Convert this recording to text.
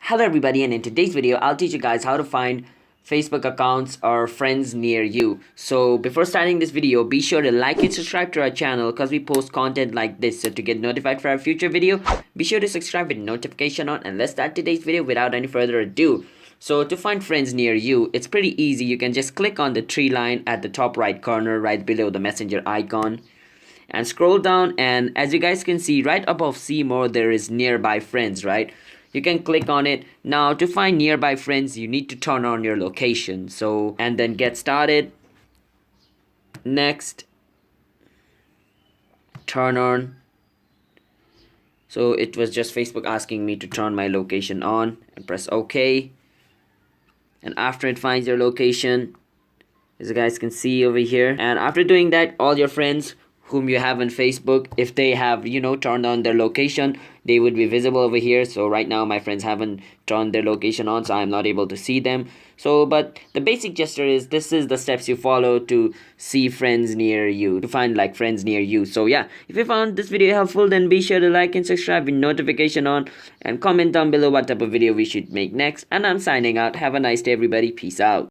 Hello everybody, and in today's video I'll teach you guys how to find Facebook accounts or friends near you. So before starting this video, be sure to like and subscribe to our channel because we post content like this. So to get notified for our future video, be sure to subscribe with notification on, and let's start today's video without any further ado. So to find friends near you, it's pretty easy. You can just click on the three line at the top right corner right below the messenger icon and scroll down, and as you guys can see right above see more, there is nearby friends, right? You can click on it. Now to find nearby friends, you need to turn on your location. So and then get started. Next, turn on. So it was just Facebook asking me to turn my location on, and press OK. And after it finds your location, as you guys can see over here, and after doing that, all your friends whom you have on Facebook, if they have turned on their location, they would be visible over here. So right now my friends haven't turned their location on, so I'm not able to see them. So but the basic gesture is, this is the steps you follow to see friends near you, to find like friends near you. So yeah, if you found this video helpful, then be sure to like and subscribe with notification on, and comment down below what type of video we should make next. And I'm signing out. Have a nice day everybody. Peace out.